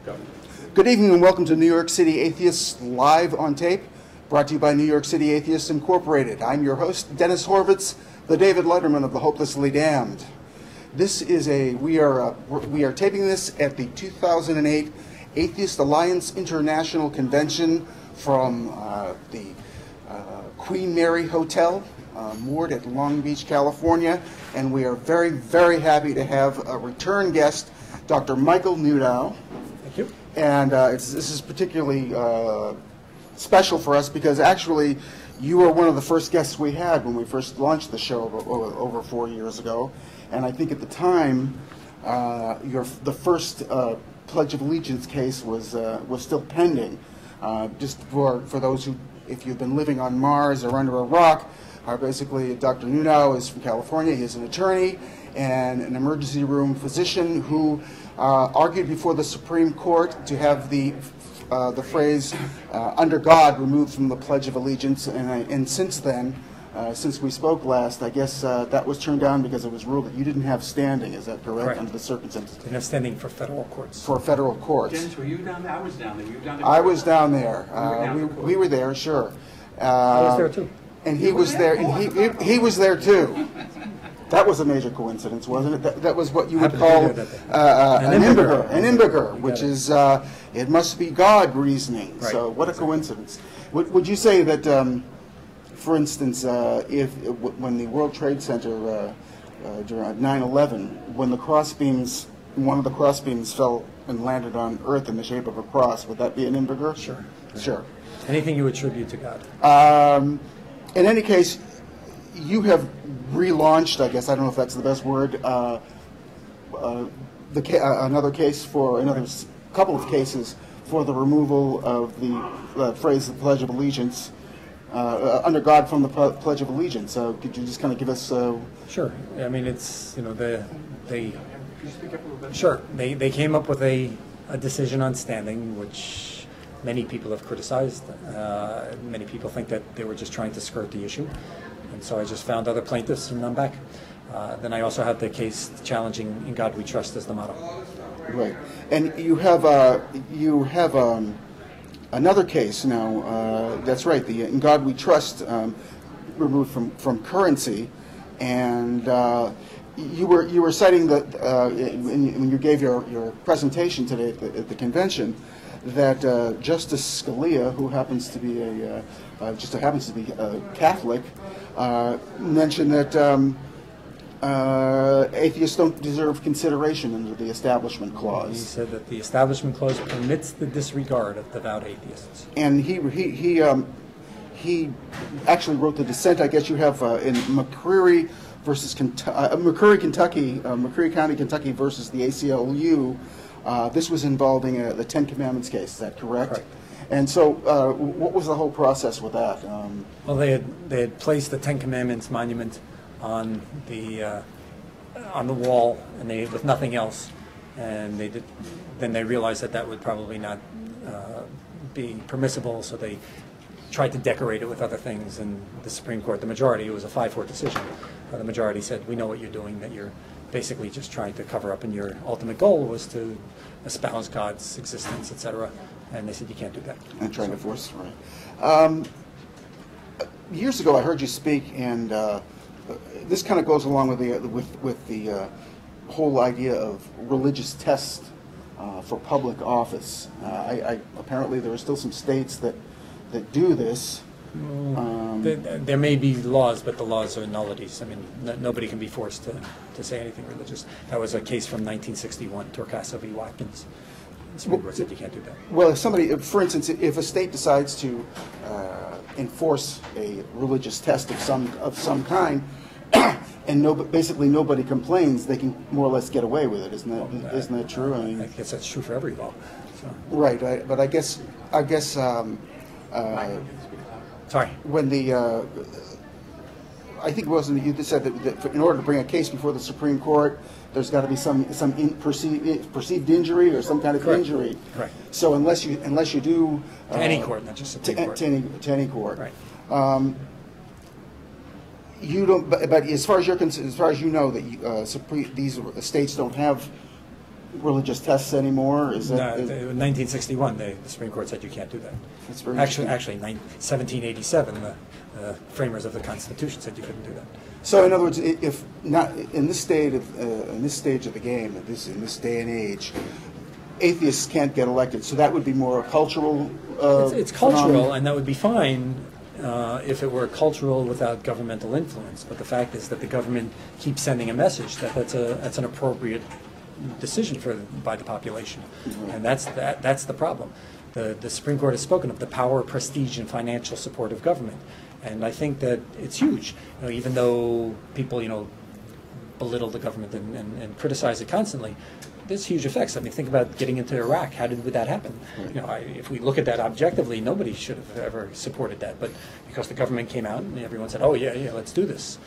Go. Good evening and welcome to New York City Atheists Live on Tape, brought to you by New York City Atheists Incorporated. I'm your host, Dennis Horvitz, the David Letterman of the Hopelessly Damned. This is we are taping this at the 2008 Atheist Alliance International Convention from the Queen Mary Hotel, moored at Long Beach, California, and we are very, very happy to have a return guest, Dr. Michael Newdow. Thank you. And this is particularly special for us because actually you were one of the first guests we had when we first launched the show over 4 years ago. And I think at the time, the first Pledge of Allegiance case was still pending. Just for those who, if you've been living on Mars or under a rock, basically Dr. Newdow is from California. He is an attorney and an emergency room physician who argued before the Supreme Court to have the phrase "under God" removed from the Pledge of Allegiance, and since then, since we spoke last, I guess that was turned down because it was ruled that you didn't have standing. Is that correct? Correct. Under the circumstances? Didn't have standing for federal courts. For federal courts. Dennis, were you down there? I was down there. Were you down there? I was down there. We were there, sure. I was there too. And he was there. And he was there too. That was a major coincidence, wasn't it? That was what you would call an imbiger, which is it must be God reasoning. Right. So what a coincidence. Would you say that, for instance, when the World Trade Center during 9/11, when one of the crossbeams fell and landed on Earth in the shape of a cross, would that be an imbiger? Sure. Sure. Anything you attribute to God. In any case, you have relaunched, I guess, I don't know if that's the best word, another couple of cases for the removal of the phrase "the Pledge of Allegiance," under God from the Pledge of Allegiance. So could you just kind of give us? Sure. I mean, it's they came up with a decision on standing, which many people have criticized. Many people think that they were just trying to skirt the issue. And so I just found other plaintiffs, and I'm back. Then I also have the case challenging "In God We Trust" as the motto. Right, and you have another case now. That's right, the "In God We Trust" removed from currency, and you were citing that when you gave your presentation today at the convention, that Justice Scalia, who happens to be a Catholic, mentioned that atheists don't deserve consideration under the Establishment Clause. He said that the Establishment Clause permits the disregard of devout atheists. And he actually wrote the dissent. I guess you have in McCreary versus McCreary County, Kentucky versus the ACLU. This was involving the Ten Commandments case. Is that correct? Correct. And so, what was the whole process with that? Well, they had placed the Ten Commandments monument on the wall, and with nothing else, and then they realized that would probably not be permissible, so they tried to decorate it with other things. And the Supreme Court, the majority, it was a 5-4 decision. The majority said, "We know what you're doing. That you're basically just trying to cover up, and your ultimate goal was to espouse God's existence, etc." And they said, "You can't do that." And trying to force, right. Years ago, I heard you speak, and this kind of goes along with the whole idea of religious tests for public office. Apparently, there are still some states that do this. There may be laws, but the laws are nullities. I mean, nobody can be forced to say anything religious. That was a case from 1961, Torcaso v. Watkins. The Supreme Court said you can't do that. Well, if somebody, for instance, if a state decides to enforce a religious test of some kind, and basically nobody complains, they can more or less get away with it. Isn't that true? I mean, I guess that's true for every law. So. Right, but I guess. Sorry. When I think it wasn't you that said that in order to bring a case before the Supreme Court, there's got to be some perceived injury or some kind of Correct. Injury. Correct. So unless you do to any court, not just Supreme Court. To any court. Right. You don't. But as far as you know, that these states don't have religious tests anymore? Is No, that in 1961, the Supreme Court said you can't do that. that's very Actually, interesting. 1787, the framers of the Constitution said you couldn't do that. So, in other words, if not in this stage of the game, in this day and age, atheists can't get elected. So that would be more a cultural. It's cultural, and that would be fine if it were cultural without governmental influence. But the fact is that the government keeps sending a message that that's an appropriate decision by the population, and that's the problem. The Supreme Court has spoken of the power, prestige, and financial support of government, and I think that it's huge. Even though people belittle the government and criticize it constantly, there's huge effects. I mean, think about getting into Iraq. How would that happen? If we look at that objectively, nobody should have ever supported that. But because the government came out and everyone said, "Oh yeah, let's do this,"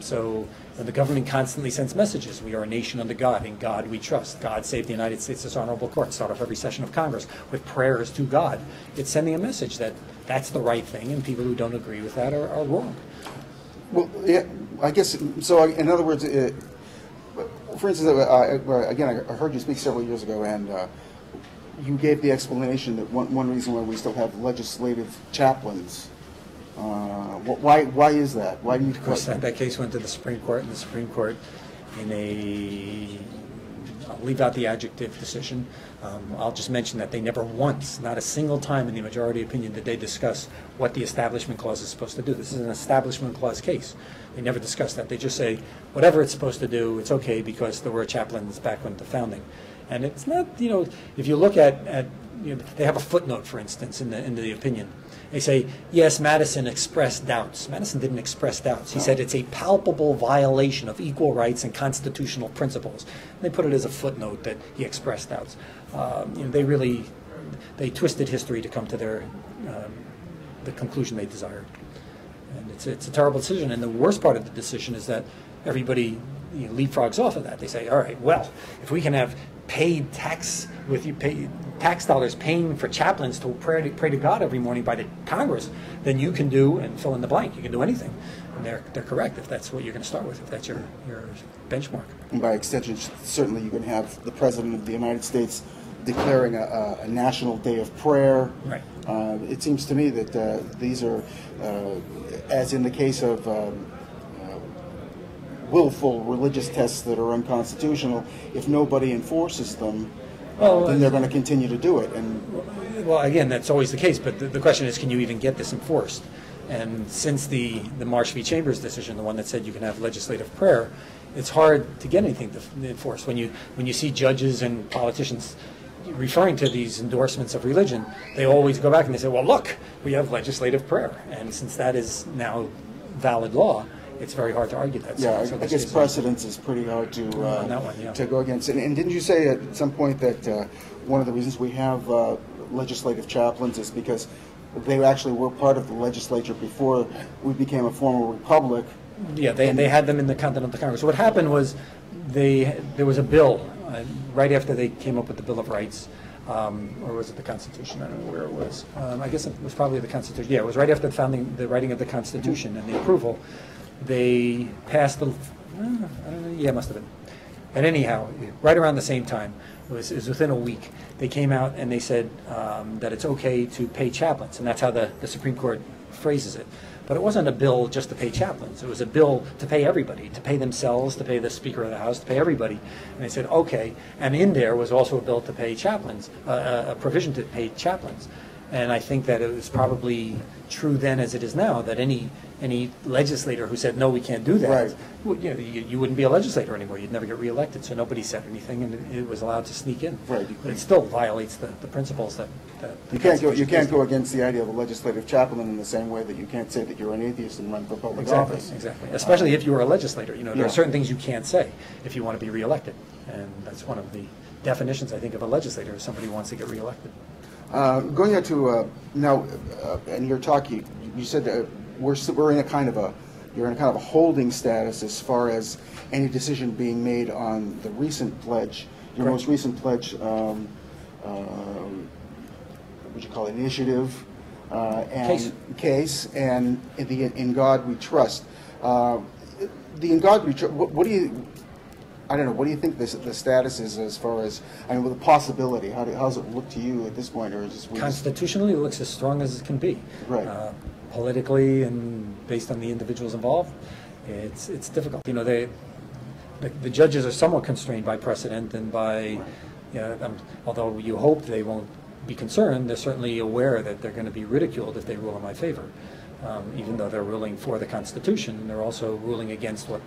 so the government constantly sends messages. We are a nation under God. In God we trust. God save the United States, this honorable court. Start off every session of Congress with prayers to God. It's sending a message that that's the right thing, and people who don't agree with that are wrong. Well, yeah, I guess so. In other words. For instance, again, I heard you speak several years ago, and you gave the explanation that one reason why we still have legislative chaplains. Why is that? Why do you? Because that case went to the Supreme Court, and the Supreme Court, I'll leave out the adjective decision. I'll just mention that they never once, not a single time in the majority opinion, did they discuss what the Establishment Clause is supposed to do. This is an Establishment Clause case. They never discuss that. They just say, whatever it's supposed to do, it's okay because there were chaplains back when the founding. And it's not, if you look at they have a footnote, for instance, in the opinion. They say, yes, Madison expressed doubts. Madison didn't express doubts. He said it's a palpable violation of equal rights and constitutional principles. And they put it as a footnote that he expressed doubts. They twisted history to come to the conclusion they desired. And it's a terrible decision. And the worst part of the decision is that everybody leapfrogs off of that. They say, all right, well, if we can have paid tax tax dollars paying for chaplains to pray to God every morning by the Congress, then you can do, and fill in the blank, you can do anything. And they're correct if that's what you're going to start with, if that's your benchmark. And by extension, certainly you can have the President of the United States declaring a national day of prayer. Right. It seems to me that these are, as in the case of willful religious tests that are unconstitutional, if nobody enforces them, then they're going to continue to do it. And well, again, that's always the case, but the question is, can you even get this enforced? And since the Marsh v. Chambers decision, the one that said you can have legislative prayer, it's hard to get anything to enforce. When you see judges and politicians referring to these endorsements of religion, they always go back and they say, well, look, we have legislative prayer. And since that is now valid law, it's very hard to argue that. Yeah, so I guess precedence is pretty hard to to go against. And didn't you say at some point that one of the reasons we have legislative chaplains is because they actually were part of the legislature before we became a formal republic? Yeah, they had them in the Continental Congress. So what happened was there was a bill right after they came up with the Bill of Rights, or was it the Constitution? I don't know where it was. I guess it was probably the Constitution. Yeah, it was right after the writing of the Constitution and the approval. They passed the, I don't know, yeah, it must have been. And anyhow, right around the same time, it was within a week, they came out and they said that it's okay to pay chaplains, and that's how the Supreme Court phrases it. But it wasn't a bill just to pay chaplains. It was a bill to pay everybody, to pay themselves, to pay the Speaker of the House, to pay everybody. And they said, okay. And in there was also a bill to pay chaplains, a provision to pay chaplains. And I think that it was probably true then as it is now that any legislator who said, no, we can't do that, right. you wouldn't be a legislator anymore. You'd never get reelected. So nobody said anything, and it was allowed to sneak in. Right. But it still violates the principles that you can't go against the idea of a legislative chaplain in the same way that you can't say that you're an atheist and run for public office. Exactly. Especially if you were a legislator. There are certain things you can't say if you want to be reelected. And that's one of the definitions, I think, of a legislator, is somebody who wants to get reelected. Going on to now, in your talk, you said that you're in a kind of a holding status as far as any decision being made on the recent pledge, your most recent pledge, what would you call it, initiative, and case, and in God We Trust. The In God We Trust. What do you? I don't know. What do you think the status is as far as, I mean, with the possibility? How does it look to you at this point, or is just Constitutionally, it looks as strong as it can be. Right. Politically and based on the individuals involved, it's difficult. You know, the judges are somewhat constrained by precedent and by, although you hope they won't be concerned, they're certainly aware that they're going to be ridiculed if they rule in my favor. Even though they're ruling for the Constitution, they're also ruling against what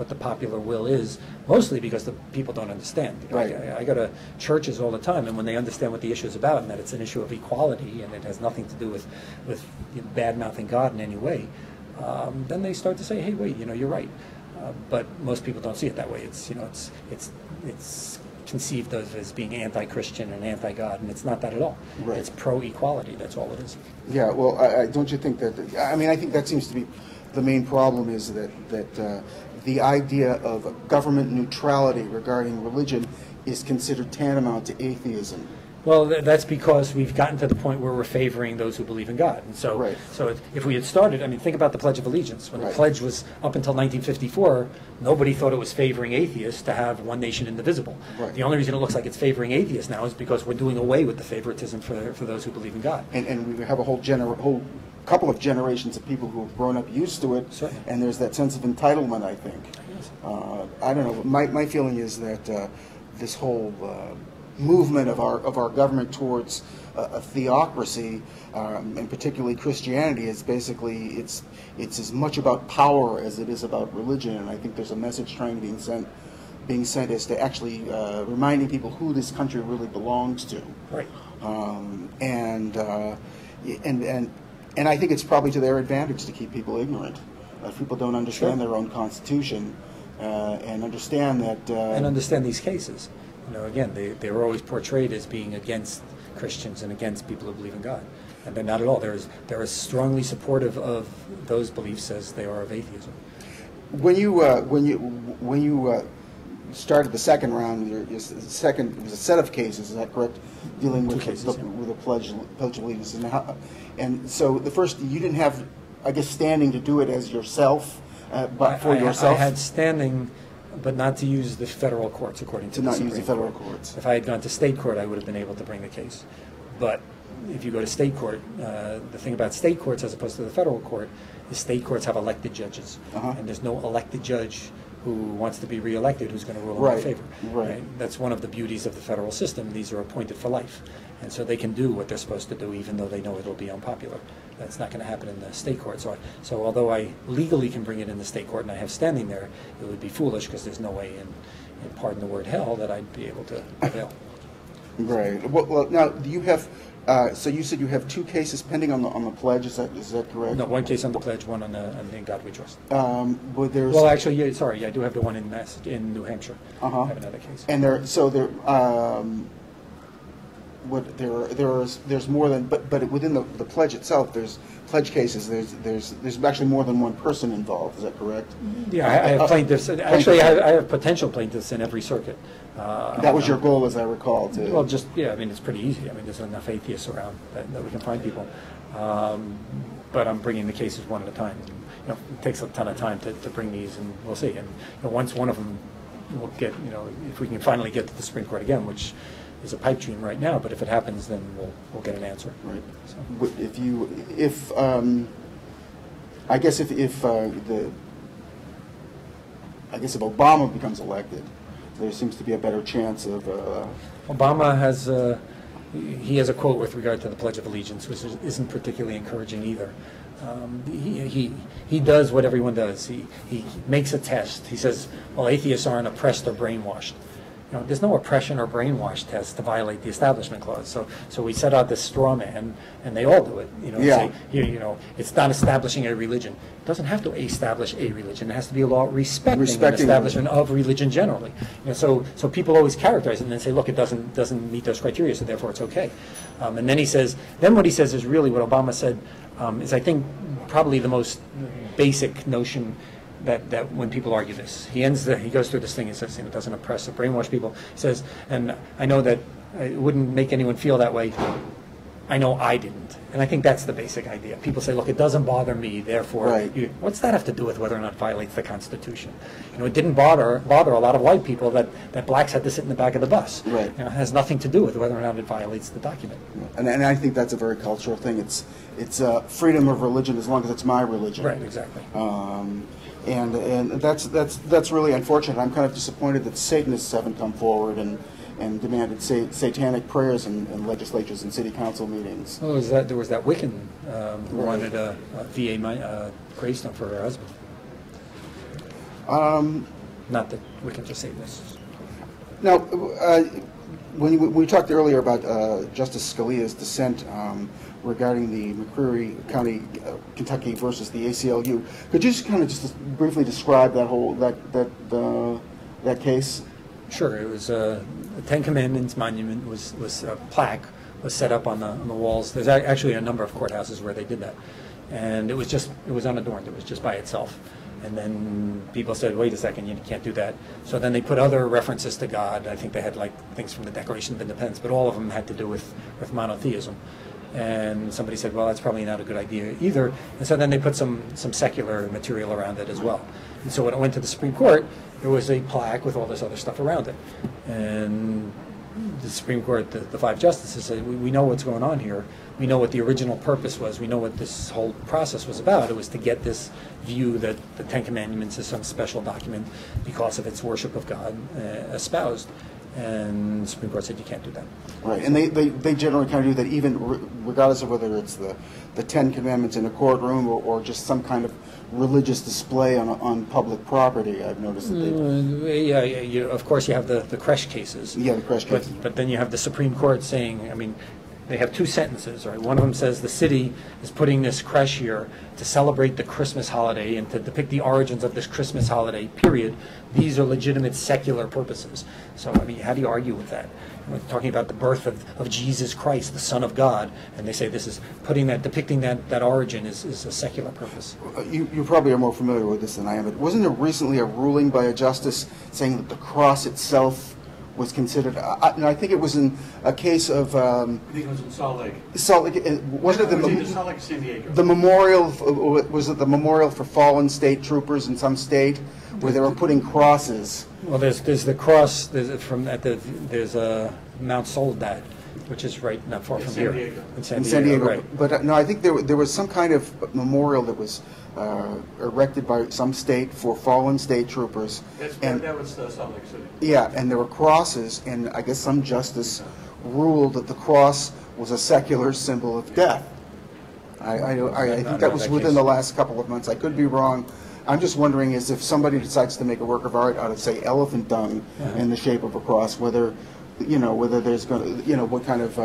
the popular will is, mostly because the people don't understand. Right. I go to churches all the time, and when they understand what the issue is about, and that it's an issue of equality, and it has nothing to do with bad-mouthing God in any way, then they start to say, hey, wait, you're right. But most people don't see it that way. It's conceived of as being anti-Christian and anti-God, and it's not that at all. Right. It's pro-equality. That's all it is. Yeah, well, don't you think that, I mean, I think that seems to be the main problem, is that the idea of government neutrality regarding religion is considered tantamount to atheism. Well, that's because we've gotten to the point where we're favoring those who believe in God. And so, right. So if we had started, I mean, think about the Pledge of Allegiance. When Right. the pledge was up until 1954, nobody thought it was favoring atheists to have one nation indivisible. Right. The only reason it looks like it's favoring atheists now is because we're doing away with the favoritism for those who believe in God. And we have a whole couple of generations of people who have grown up used to it. Certainly. And there's that sense of entitlement, I think. I don't know. My feeling is that this whole movement of our government towards a theocracy, and particularly Christianity, is basically it's as much about power as it is about religion. And I think there's a message being sent as to actually reminding people who this country really belongs to. Right. And I think it's probably to their advantage to keep people ignorant. If people don't understand Sure. their own constitution and understand that And understand these cases. Again, they were always portrayed as being against Christians and against people who believe in God, and they're not at all. They're as strongly supportive of those beliefs as they are of atheism. when you started the second round, your second was a set of cases. Is that correct? Dealing with the Pledge of Allegiance, and so the first, you didn't have, I guess, standing to do it as yourself, but for yourself. I had standing, but not to use the federal courts, according to the Supreme use the federal Court. courts. If I had gone to state court, I would have been able to bring the case. But if you go to state court, the thing about state courts as opposed to the federal court is state courts have elected judges, and there's no elected judge who wants to be reelected who's going to rule in my favor. Right. That's one of the beauties of the federal system. These are appointed for life, and so they can do what they're supposed to do, even though they know it'll be unpopular. That's not going to happen in the state court. So although I legally can bring it in the state court and I have standing there, it would be foolish because there's no way in pardon the word, hell, that I'd be able to prevail. Right. Well, now do you have? So you said you have two cases pending on the pledge. Is that correct? No, one case on the pledge, one on In God We Trust. There's. Well, actually, yeah, sorry, I do have the one in New Hampshire. I have another case. And there's more than, but within the pledge itself, there's pledge cases. There's actually more than one person involved. Is that correct? Yeah, I have plaintiffs. Actually, I have potential plaintiffs in every circuit. That was your goal, as I recall. Well, I mean, it's pretty easy. I mean, there's enough atheists around that we can find people. But I'm bringing the cases one at a time. It takes a ton of time to bring these, and we'll see. And once one of them will get, if we can finally get to the Supreme Court again, which is a pipe dream right now, but if it happens, then we'll get an answer. Right. So. If Obama becomes elected, there seems to be a better chance of. Obama has he has a quote with regard to the Pledge of Allegiance, which isn't particularly encouraging either. He does what everyone does. He makes a test. He says, well, atheists aren't oppressed or brainwashed. There's no oppression or brainwash test to violate the Establishment Clause. So we set out this straw man, and they all do it. Say, it's not establishing a religion. It doesn't have to establish a religion. It has to be a law respecting an establishment of religion generally. So people always characterize it and then say, look, it doesn't meet those criteria, so therefore it's okay. And then what he says is really what Obama said is, I think, probably the most basic notion that when people argue this. He goes through this thing and says, it doesn't oppress or brainwash people. He says, and I know that it wouldn't make anyone feel that way, I know I didn't. And I think that's the basic idea. People say, look, it doesn't bother me, therefore, Right. What's that have to do with whether or not it violates the Constitution? It didn't bother a lot of white people that blacks had to sit in the back of the bus. Right. It has nothing to do with whether or not it violates the document. And I think that's a very cultural thing. It's freedom of religion as long as it's my religion. Right, exactly. And that's really unfortunate. I'm kind of disappointed that Satanists haven't come forward and demanded satanic prayers in legislatures and city council meetings. Well, there was that Wiccan who wanted a VA gravestone for her husband. Not that Wiccans are Satanists. Now, when we talked earlier about Justice Scalia's dissent regarding the McCreary County, Kentucky versus the ACLU, could you just kind of just briefly describe that whole that case? Sure. It was the Ten Commandments monument was a plaque was set up on the walls. There's actually a number of courthouses where they did that, and it was unadorned. It was just by itself. And then people said, wait a second, you can't do that. So then they put other references to God. I think they had like things from the Declaration of Independence, but all of them had to do with monotheism. And somebody said, well, that's probably not a good idea either. And so then they put some secular material around it as well. And so when it went to the Supreme Court, there was a plaque with all this other stuff around it. And the Supreme Court, the five justices said, we know what's going on here. We know what the original purpose was. We know what this whole process was about. It was to get this view that the Ten Commandments is some special document because of its worship of God espoused. And the Supreme Court said you can't do that. Right, and they generally kind of do that even regardless of whether it's the Ten Commandments in a courtroom or just some kind of religious display on public property. I've noticed that they... of course you have the creche cases. Yeah, the creche cases. But then you have the Supreme Court saying, I mean, they have two sentences, right? One of them says the city is putting this creche here to celebrate the Christmas holiday and to depict the origins of this Christmas holiday, period. These are legitimate secular purposes. So, I mean, how do you argue with that? We're talking about the birth of Jesus Christ, the Son of God, and they say this is depicting that origin is a secular purpose. You probably are more familiar with this than I am, but wasn't there recently a ruling by a justice saying that the cross itself was considered, and I think it was in a case of... I think it was in Salt Lake. Salt Lake, wasn't it either Salt Lake or San Diego. The memorial, was it the memorial for fallen state troopers in some state where they were putting crosses? Well, there's the cross, there's a Mount Soledad, which is right not far from here. Diego. In San Diego, right. But no, I think there was some kind of memorial that was erected by some state for fallen state troopers. That was Salt Lake City. Yeah, and there were crosses, and I guess some justice ruled that the cross was a secular symbol of death. I think that was within the last couple of months. I could be wrong. I'm just wondering is if somebody decides to make a work of art out of, say, elephant dung in the shape of a cross, whether there's going to, what kind of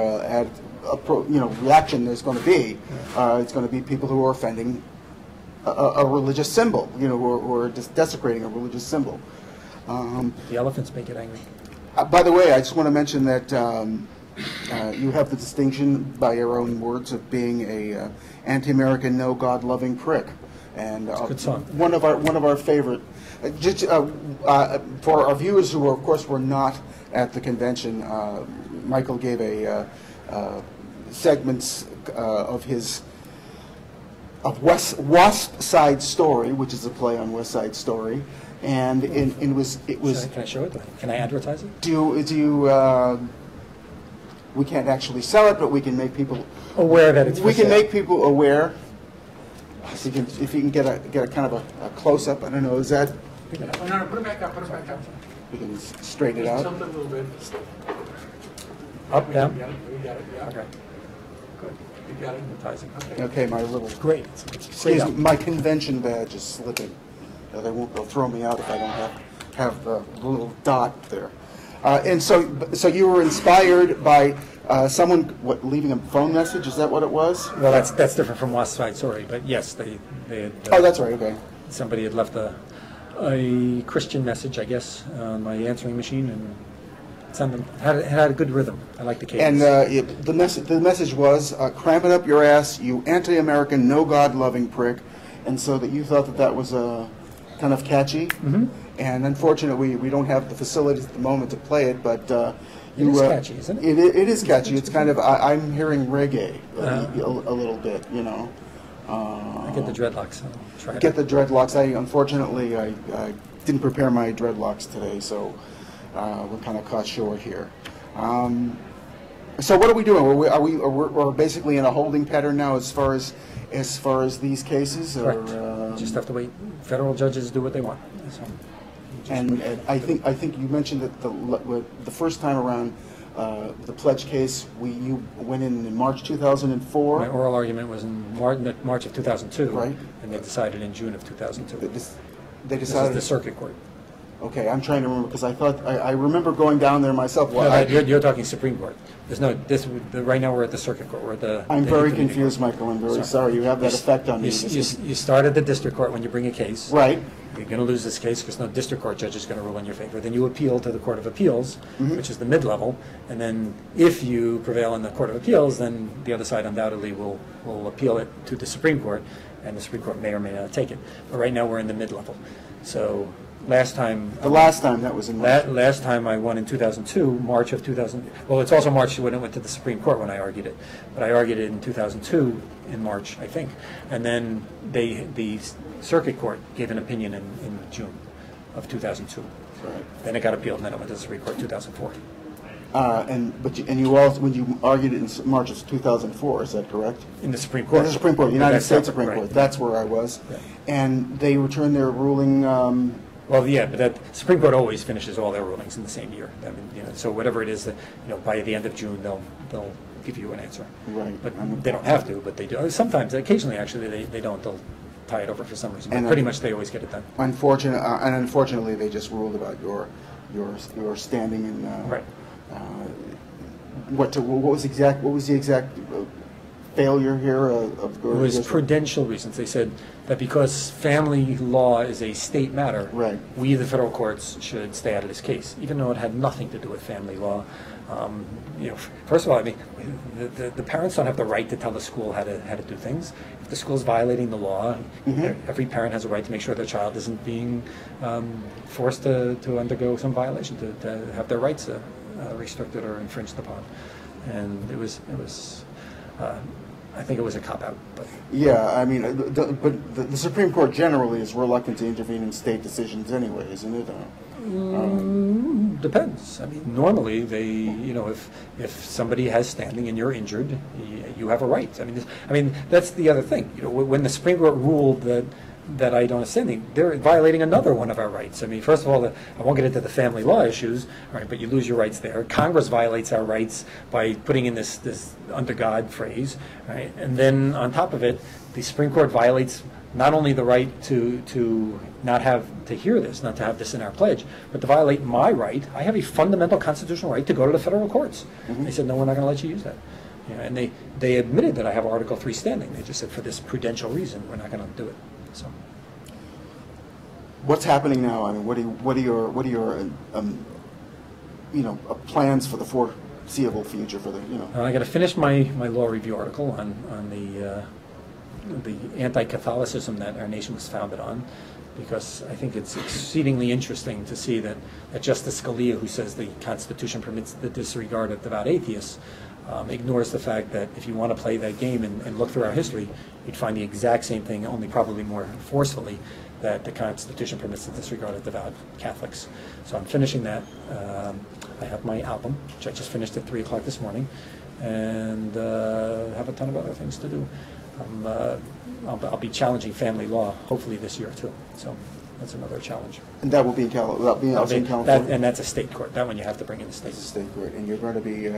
reaction there's going to be. It's going to be people who are offending a religious symbol, or just desecrating a religious symbol. The elephants make it angry. By the way, I just want to mention that you have the distinction, by your own words, of being a anti-American, no God-loving prick, and good song. One of our favorite. Just for our viewers who, of course, were not at the convention, Michael gave a segments of West Side Story, which is a play on West Side Story, and it was. Can I show it? Can I advertise it? Do you? We can't actually sell it, but we can make people aware that it's. We can make people aware. If you can get a kind of a close up, I don't know. Is that? No, put it back up. Put it back up. We can straighten it out. Tilt it a little bit. Up, down. We got it. Yeah. Okay. Good. You got it. Advertising. Okay, my little. Great. Excuse me, my convention badge is slipping. They won't go throw me out if I don't have the little dot there. And so you were inspired by someone leaving a phone message. Is that what it was? Well, that's different from West Side Story, but yes, they had. Oh, that's right. Okay. Somebody had left a Christian message, I guess, on my answering machine, and it had a good rhythm. I like the cadence. And the message was, cram it up your ass, you anti-American, no God-loving prick. And so that you thought that was kind of catchy. Mm-hmm. And unfortunately, we don't have the facilities at the moment to play it, but It is catchy, isn't it? It is catchy. It's kind of, I'm hearing reggae a little bit, you know. I get the dreadlocks. I'll try it. Get the dreadlocks. Unfortunately, I didn't prepare my dreadlocks today, so we're kind of caught short here. So what are we doing? We're basically in a holding pattern now as far as these cases? Correct. Or, Just have to wait. Federal judges do what they want. So, and I think you mentioned that the first time around, the pledge case, you went in March 2004. my oral argument was in March of 2002, Right. and they decided in June of 2002. They This is decided. the circuit court. Okay, I'm trying to remember because I remember going down there myself. Well, No, you're talking Supreme Court. There's no right now we're at the circuit court. We're at the. I'm the very intermediate confused, court. Michael. I'm very sorry. You have that effect on me. You start at the district court when you bring a case. Right. You're going to lose this case because no district court judge is going to rule in your favor. Then you appeal to the Court of Appeals, which is the mid-level, and then if you prevail in the Court of Appeals, then the other side undoubtedly will appeal it to the Supreme Court, and the Supreme Court may or may not take it. But right now we're in the mid-level. So last time. The last time that was in March. Last time I won in 2002, March of 2000. Well, it's also March when it went to the Supreme Court when I argued it. But I argued it in 2002 in March, I think. And then the Circuit Court gave an opinion in June of 2002. Right. Then it got appealed, and then it went to the Supreme Court in 2004. You also, when you argued it in March of 2004, is that correct? In the Supreme Court. The Supreme Court, United That's States separate, Supreme Court. right. That's where I was. Right. And they returned their ruling. Well, yeah, but that Supreme Court always finishes all their rulings in the same year. I mean, so whatever it is, that, by the end of June, they'll give you an answer. Right. But they don't have to, but they do. Sometimes, occasionally, actually, they don't. They'll tie it over for some reason. But And pretty much, they always get it done. Unfortunately, they just ruled about your standing in. Right. What was the exact failure here of It was prudential reasons. They said that because family law is a state matter, Right. we, the federal courts, should stay out of this case, even though it had nothing to do with family law. First of all, I mean, the parents don't have the right to tell the school how to do things. If the school's violating the law, every parent has a right to make sure their child isn't being forced to undergo some violation, to have their rights restricted or infringed upon. And it was. I think it was a cop-out. But Yeah, I mean, but the Supreme Court generally is reluctant to intervene in state decisions anyway, isn't it? Depends. I mean, normally they, if somebody has standing and you're injured, you have a right. I mean, that's the other thing. When the Supreme Court ruled that I don't have standing, they're violating another one of our rights. I mean, first of all, I won't get into the family law issues, right? But you lose your rights there. Congress violates our rights by putting in this under God phrase, right? And then on top of it, the Supreme Court violates not only the right to not have to hear this, not to have this in our pledge, but to violate my right. I have a fundamental constitutional right to go to the federal courts. They said, no, we're not going to let you use that. And they admitted that I have Article 3 standing. They just said, for this prudential reason, we're not going to do it. So, What's happening now? I mean, what are your plans for the foreseeable future for the I got to finish my law review article on the anti-Catholicism that our nation was founded on, because I think it's exceedingly interesting to see that Justice Scalia, who says the Constitution permits the disregard of devout atheists, ignores the fact that if you want to play that game and look through our history, you'd find the exact same thing, only probably more forcefully, that the Constitution permits the disregard of devout Catholics. So I'm finishing that. I have my album, which I just finished at 3 o'clock this morning, and have a ton of other things to do. I'll be challenging family law, hopefully this year too. So that's another challenge. And that will be in California. And that's a state court. That one you have to bring in the state. It's a state court, and you're going to be.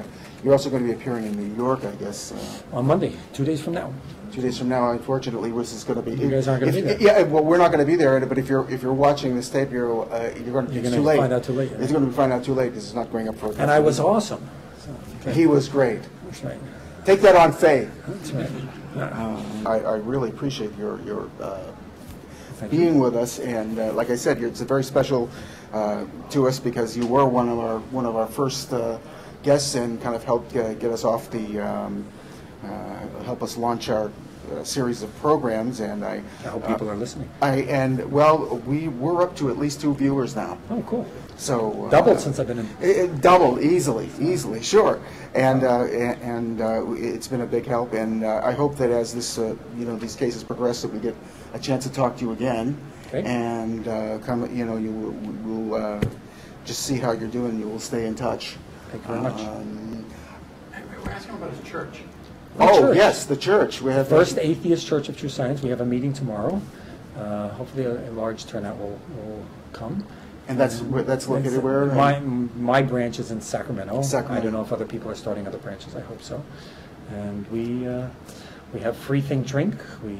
You're also going to be appearing in New York, I guess. On Monday, 2 days from now. 2 days from now, unfortunately, this is going to be. You guys aren't going to be there. Yeah, well, we're not going to be there. But if you're watching this tape, you're going to. It's too late. Find out too late. It's going to find out too late because it's not going up for. And I was awesome. So, okay. He was great. That's right. Take that on faith. That's right. I really appreciate your being with us, and like I said, it's a very special to us because you were one of our first guests and kind of helped get us off the help us launch our series of programs, and I hope people are listening. We're up to at least 2 viewers now. Oh, cool. So doubled since I've been in. It doubled easily, sure, and it's been a big help. And I hope that as this, these cases progress, that we get a chance to talk to you again, okay. and we'll just see how you're doing. You will stay in touch. Thank you very much. We're asking about his church. Oh, yes, the church. We have First Atheist Church of True Science. We have a meeting tomorrow. Hopefully a large turnout will come. And that's located where? My branch is in Sacramento. Sacramento. I don't know if other people are starting other branches. I hope so. And we have free think drink. We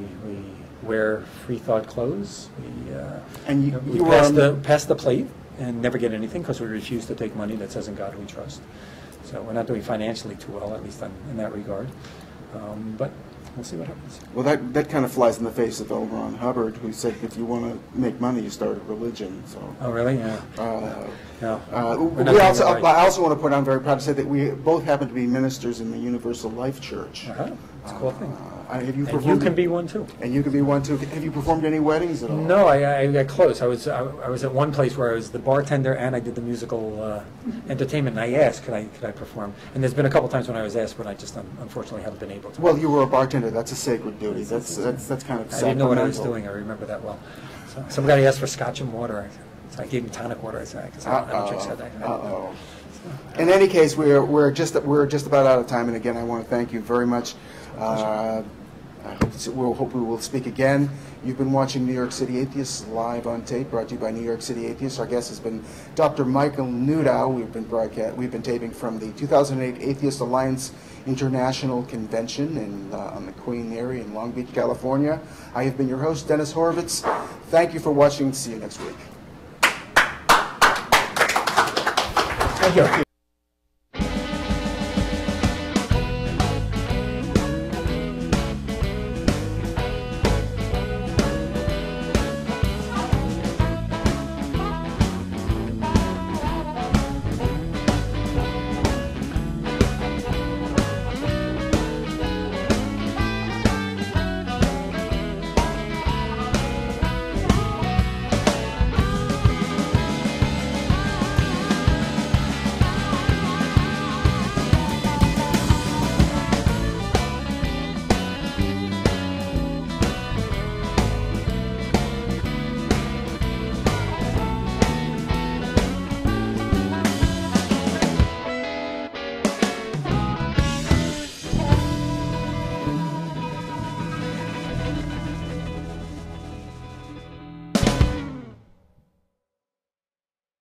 wear free thought clothes. We pass the plate and never get anything because we refuse to take money that says "In God We Trust." So we're not doing financially too well, at least in that regard. But we'll see what happens. Well, that kind of flies in the face of L. Ron Hubbard, who said, if you want to make money, you start a religion. So. Oh, really? Yeah. No. I also want to point out, I'm very proud to say that we both happen to be ministers in the Universal Life Church. It's a cool thing. Have you and you can be one too. And you can be one too. Have you performed any weddings at all? No, I got close. I was at one place where I was the bartender and I did the musical entertainment. And I asked, could I perform? And there's been a couple times when I was asked, but I just unfortunately haven't been able to. Well, you were a bartender. That's a sacred duty. That's kind of sacramental. I didn't know what I was doing. I remember that well. So somebody asked for scotch and water. So I gave him tonic water. I said, because I don't drink that. In any case, we're just about out of time. And again, I want to thank you very much. I hope we will speak again. You've been watching New York City Atheists live on tape, brought to you by New York City Atheists. Our guest has been Dr. Michael Newdow. We've been taping from the 2008 Atheist Alliance International Convention on the Queen area in Long Beach, California. I have been your host, Dennis Horowitz. Thank you for watching. See you next week. Thank you.